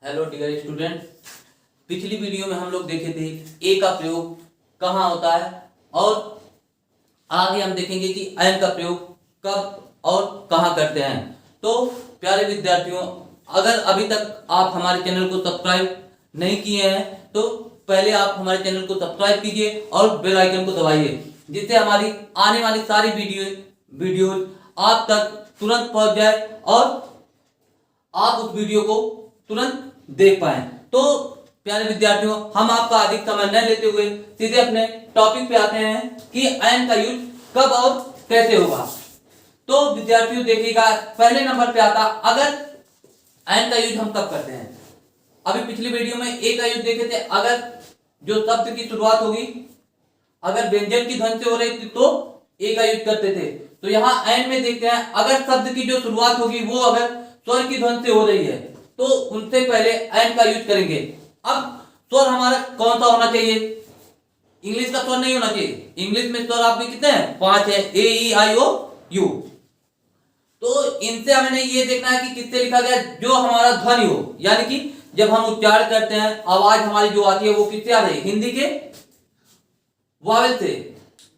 Hello dear student. पिछली video में हम लोग देखे थे ए का प्रयोग कहाँ होता है और आगे हम देखेंगे कि एन का प्रयोग कब और कहाँ करते हैं। तो प्यारे विद्यार्थियों, अगर अभी तक आप हमारे चैनल को सब्सक्राइब नहीं किए हैं तो पहले आप हमारे चैनल को सब्सक्राइब कीजिए और बेल आइकन को दबाइए, जिससे हमारी आने वाली सारी वीडियो आप तक तुरंत पहुंच जाए और आप उस वीडियो को तुरंत देख पाए। तो प्यारे विद्यार्थियों, हम आपका अधिक समय न लेते हुए सीधे अपने टॉपिक पे आते हैं कि एन का यूज कब और कैसे होगा। तो विद्यार्थियों देखिएगा, पहले नंबर पे आता अगर एन का यूज हम कब करते हैं। अभी पिछली वीडियो में ए का यूज देखे थे, अगर जो शब्द की शुरुआत होगी अगर व्यंजन की ध्वनि से हो रही थी तो ए का यूज करते थे। तो यहाँ एन में देखते हैं, अगर शब्द की जो शुरुआत होगी वो अगर स्वर की ध्वनि से हो रही है तो उनसे पहले एन का यूज करेंगे। अब स्वर हमारा कौन सा होना चाहिए? इंग्लिश का स्वर नहीं होना चाहिए। इंग्लिश में स्वर आपके कितने हैं? 5 है, ए ई आई ओ यू। तो इनसे हमें ये देखना है कि किससे लिखा गया, जो हमारा ध्वनि हो, यानी कि जब हम उच्चारण करते हैं आवाज हमारी जो आती है वो किससे आ रही है? हिंदी के वावेल से।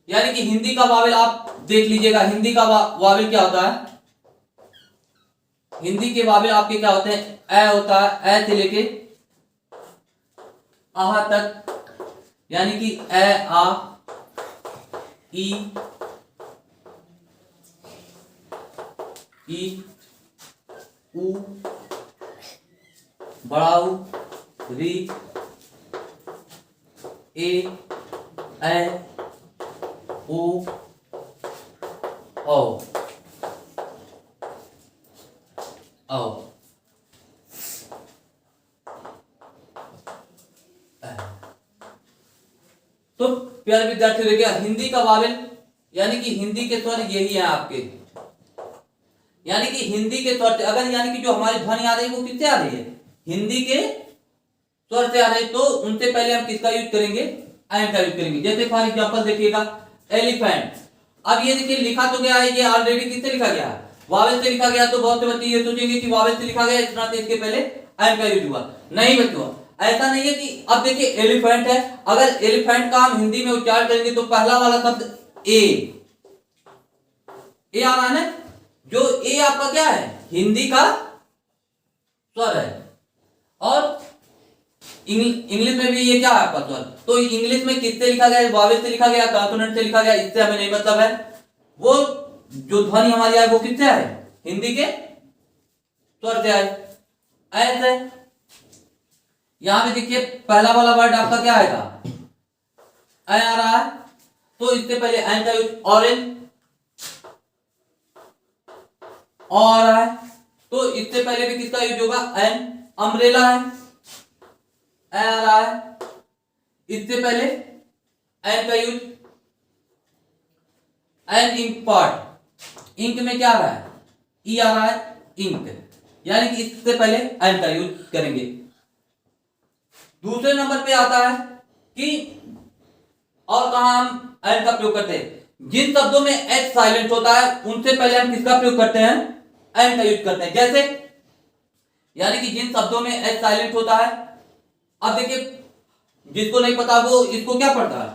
यानी कि हिंदी का वावेल आप देख लीजिएगा, हिंदी का वावेल क्या होता है? हिंदी के वावेल आपके क्या होते हैं? ए होता है, ए से लेके आहा तक, यानी कि ए आ ई उ बड़ा उ री ए ओ औ। तो प्यारे विद्यार्थियों देखिए, हिंदी का वावेल यानी कि हिंदी के स्वर यही है आपके, यानी कि हिंदी के स्वर से अगर यानी कि जो हमारी ध्वनि आ रही है वो किससे आ रही है? हिंदी के स्वर से आ रही है। तो उनसे पहले हम किसका यूज करेंगे? एन का यूज करेंगे। जैसे फॉर एग्जांपल देखिएगा, एलिफेंट। अब ये देखिए लिखा तो गया है, ये ऑलरेडी किससे लिखा गया है? वावेल से लिखा गया। तो बहुत से बच्चे ये सोचेंगे कि वावेल से लिखा गया इतना तो इसके पहले एन का यूज हुआ। नहीं बच्चों, ऐसा नहीं है। कि अब देखिए एलिफेंट है, अगर एलिफेंट का हम हिंदी में उच्चारण करेंगे तो पहला वाला शब्द ए आ रहा है ना, जो ए आपका क्या है? हिंदी का स्वर है। और इंग्लिश में भी ये क्या है आपका स्वर? तो इंग्लिश में किससे लिखा गया? वावेल से लिखा गया, कॉन्सोनेंट से लिखा गया, इससे हमें नहीं मतलब है। वो जो ध्वनि हमारी आए वो किससे आए? हिंदी के स्वर से आए। ऐसे यहां पे देखिए पहला वाला वर्ड आपका क्या आएगा? ए आ रहा है, तो इससे पहले एन का यूज ऑरेंज आ रहा है, तो इससे पहले भी किसका यूज होगा? एन। अम्ब्रेला है, ए आ रहा है, इससे पहले एन का use. An ink part, ink में क्या आ रहा है? ई आ रहा है, इंक, यानी कि इससे पहले एन का यूज करेंगे। दूसरे नंबर पे आता है कि और कहां हम एन का प्रयोग करते हैं? जिन शब्दों में एच साइलेंट होता है उनसे पहले हम किसका प्रयोग करते हैं? एन का यूज करते हैं। जैसे यानी कि जिन शब्दों में एच साइलेंट होता है, अब देखिए जिसको नहीं पता वो इसको क्या पढ़ता है?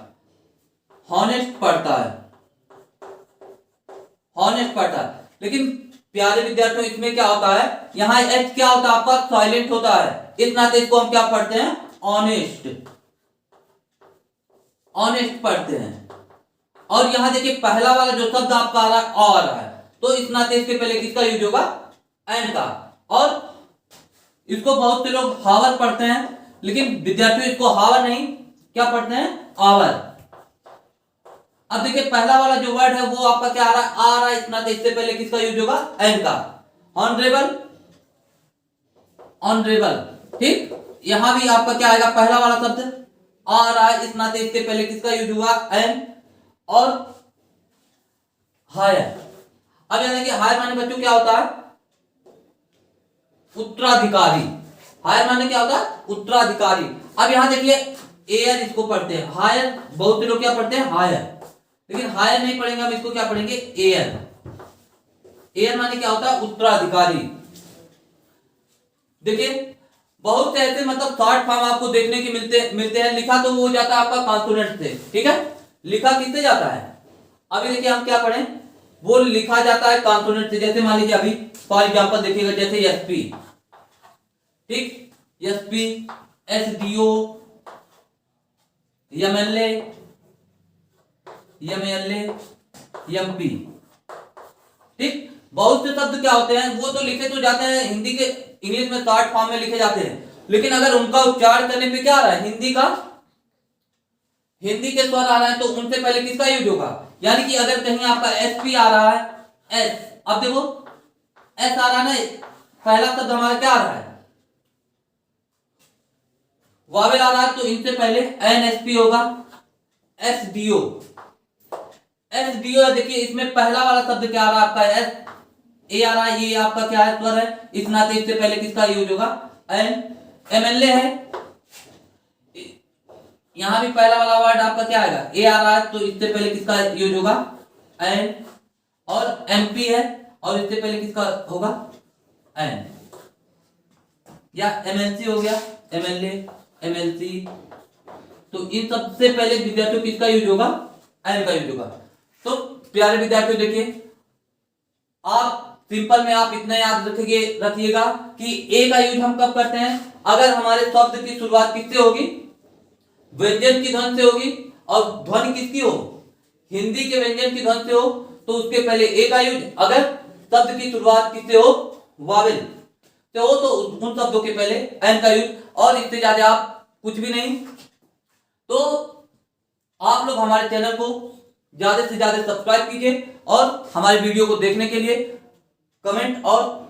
हॉनेस्ट पढ़ता है, हॉनेस्ट पढ़ता है। लेकिन प्यारे विद्यार्थियों इसमें क्या होता है? यहां एच क्या होता है आपका? साइलेंट होता है। इस नाते इसको हम क्या पढ़ते हैं? ऑनेस्ट, ऑनेस्ट पढ़ते हैं। और यहां देखिए पहला वाला जो शब्द आपका आ रहा है, तो इस नाते इसके पहले किसका यूज होगा? एन का। और इसको बहुत से लोग हावर पढ़ते हैं, लेकिन विद्यार्थियों इसको हावर नहीं क्या पढ़ते हैं? आवर। अब देखिए पहला वाला जो वर्ड है वो आपका क्या आ रहा है? आ रहा है, इस नाते इससे पहले किसका यूज होगा? एन का। ऑनरेबल, ऑनरेबल, ठीक। यहां भी आपका क्या आएगा? पहला वाला शब्द आ रहा है, इस नाते इसके पहले किसका यूज हुआ? एन। और हायर। अब यानी कि हायर माने बच्चों क्या होता है? उत्तराधिकारी। हायर माने क्या होता है? उत्तराधिकारी। अब यहां देखिए एयर इसको पढ़ते हैं, हायर बहुत से लोग क्या पढ़ते हैं? हायर, लेकिन हायर नहीं पढ़ेंगे हम, इसको क्या पढ़ेंगे? एयर। एयर माने क्या होता है? उत्तराधिकारी। देखिए बहुत से ऐसे मतलब शॉर्ट फॉर्म आपको देखने के मिलते हैं। लिखा तो वो हो जाता है आपका कॉन्सोनेंट से, ठीक है, लिखा किससे जाता है? अभी देखिए हम क्या पढ़े, वो लिखा जाता है कॉन्सोनेंट से। जैसे मान लीजिए अभी फॉर एग्जांपल देखिएगा, जैसे एसपी, ठीक, SP, SDO, MLA, MLA, MP, ठीक। बहुत से शब्द क्या होते हैं, वो तो लिखे तो जाते हैं हिंदी के, इंग्लिश में शॉर्ट फॉर्म में लिखे जाते हैं, लेकिन अगर उनका उच्चारण करने पे क्या आ रहा है, हिंदी के स्वर आ रहा है, तो उनसे पहले किसका यूज होगा? यानी कि अगर कहीं आपका एसपी आ रहा है, एस, अब देखो एस आ रहा है ना, पहला शब्द हमारा क्या आ रहा है, वावेल आ रहा है, तो इनसे पहले एनएसपी होगा, एसडीओ, एसडीओ। देखिए इसमें पहला वाला शब्द क्या आ रहा है आपका, एस, ए आ रहा है, ये आपका क्या है, स्वर है, इस नाते इससे पहले किसका यूज होगा, एन। एमएलए है, यहां भी पहला वाला वर्ड आपका क्या आएगा, ए आ रहा है, तो इससे पहले किसका यूज होगा, एन। और एमपी है, और इससे पहले किसका होगा, एन। या एमएलसी हो गया, एमएलए, एमएलसी, तो इन सबसे पहले विद्यार्थियों किसका यूज होगा, एन का यूज होगा। तो प्यारे विद्यार्थियों देखिए, आप सिंपल में आप इतना याद रखिएगा कि ए का यूज हम कब करते हैं, अगर हमारे शब्द की शुरुआत किससे होगी, व्यंजन की ध्वनि से होगी, और ध्वनि किसकी हो, हिंदी के व्यंजन की ध्वनि से हो, तो उसके पहले ए का यूज। अगर शब्द की शुरुआत किससे हो, वावेल से हो, तो उन शब्दों के पहले एन का यूज, और इससे ज्यादा आप कुछ भी नहीं। तो आप लोग हमारे चैनल को ज्यादा से ज्यादा सब्सक्राइब कीजिए, और हमारे वीडियो को देखने के लिए कमेंट और